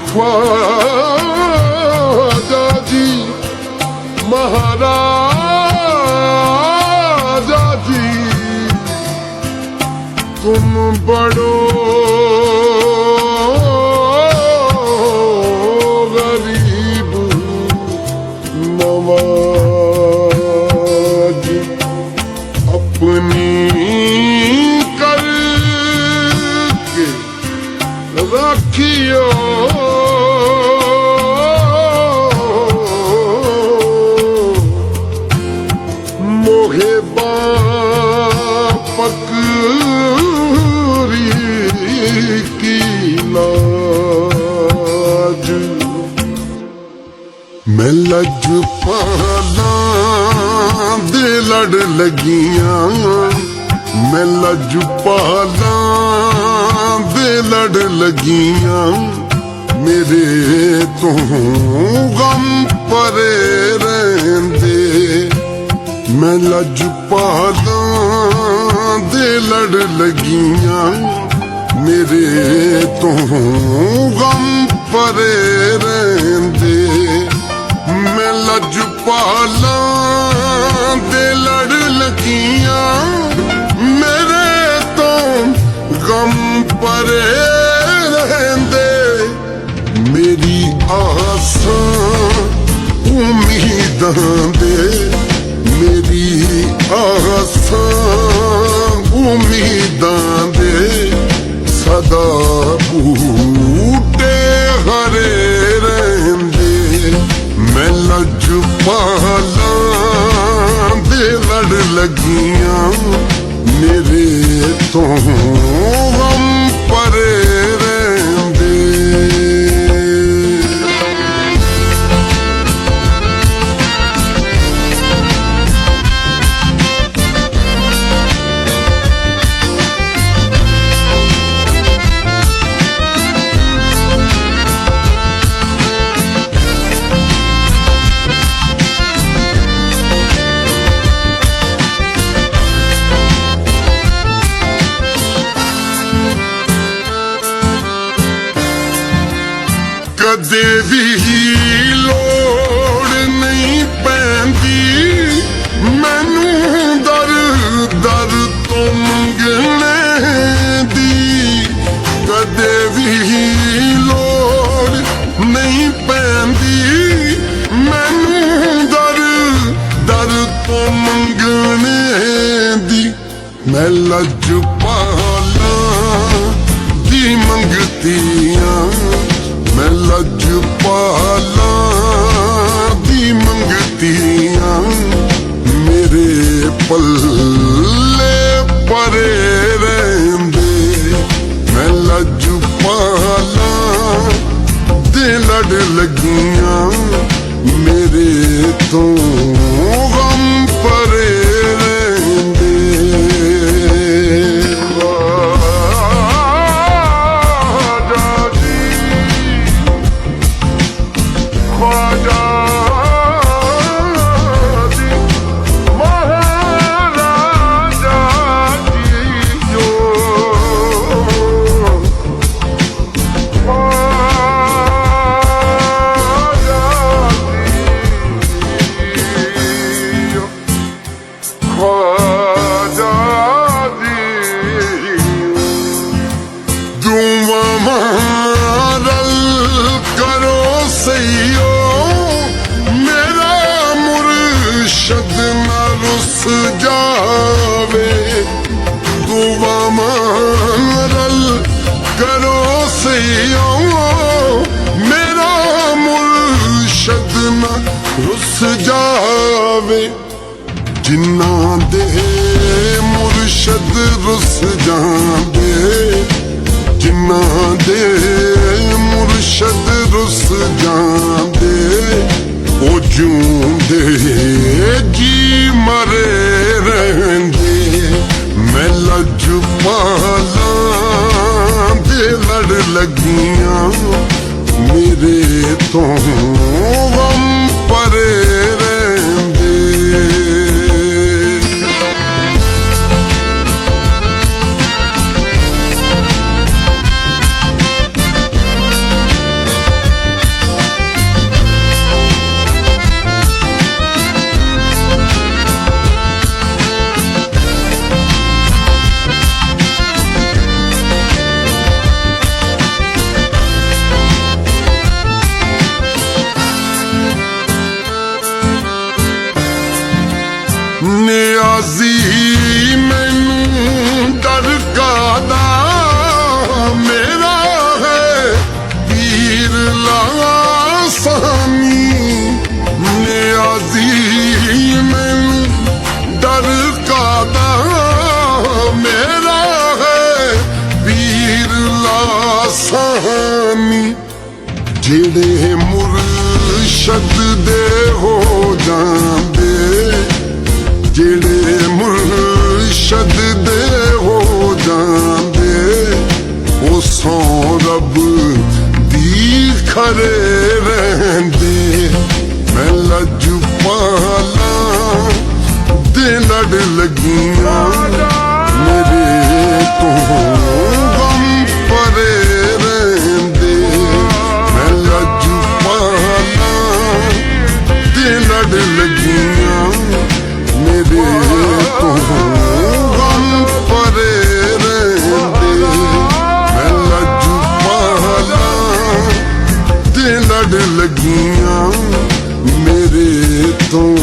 ख्वाजा जी महाराजा जी तुम बड़ो गरीब नवाज अपनी करके रखियो मोहे पकड़ी की लाज मैं लज पाला दे लड़ लगियां मैं लज पाला दे लड़ लगियां मेरे तो गम परे रहंदे मैं लज पाला दे लड़ लगियां मेरे तो गम परे रहंदे मैं लज पाला दे लड़ लगियां मेरे तो गम परे रहंदे मेरी आसां उम्मीदां दे मेरी आसां उम्मीदां दे सदा बूटे हरे रहंदे मैं लज पाला दे लड़ लगियां मेरे तो गम परे रहंदे कदे भी लोड़ नहीं पैंदी मैनू दर दर तो मंगने दी कदे भी लोड़ नहीं पैंदी मैनू दर दर तो मंगने दी मैं लज पाला दी मंगतियां मैं लज पाला दी मंगतियां मेरे पल्ले परे रहंदे मैं लज पाला दे लड़ लगियां मेरे तो गम परे रहंदे जावे दुआ मारल करो सैयो मेरा मुर्शद न रुस जावे जिन्ना दे मुर्शद रुस जावे जिन्ना दे मुर्शद रुस जावे ओ जूंदे जी मरे रहंदे मैं लज पाला दे लड़ लगियां मेरे तो गम परे रहंदे ਲਾਸਾਨੀ ਨਿਆਜ਼ੀ ਮੈਨੂੰ ਡਰ ਕਾਦਾ ਮੇਰਾ ਹੈ ਪੀਰ ਲਾਸਾਨੀ ਜਿਹੜੇ ਮੁਰਸ਼ਦ ਦੇ ਹੋ ਜਾਂਦੇ ਜਿਹੜੇ ਮੁਰਸ਼ਦ ਦੇ ਹੋ ਜਾਂਦੇ ਉਹ ਸੌ ਰੱਬ ਦੀ ਖਰੇ ਰਹਿੰਦੇ ਮੈਂ ਲੱਜੂ ਪਾਲਾ ਦੇ ਲੜ ਲੱਗੀਆਂ ਮੇਰੇ ਤੋਂ ਗਮ ਪਰੇ ਰਹਿੰਦੇ ਮੈਂ ਲੱਜੂ ਪਾਲਾ ਦੇ ਲੜ ਲੱਗੀਆਂ ਮੇਰੇ ਤੋਂ ਗਮ ਪਰੇ ਰਹਿੰਦੇ ਮੈਂ ਲੱਜੂ ਪਾਲਾ ਦੇ ਲੜ ਲੱਗੀਆਂ ਮੇਰੇ ਤੋਂ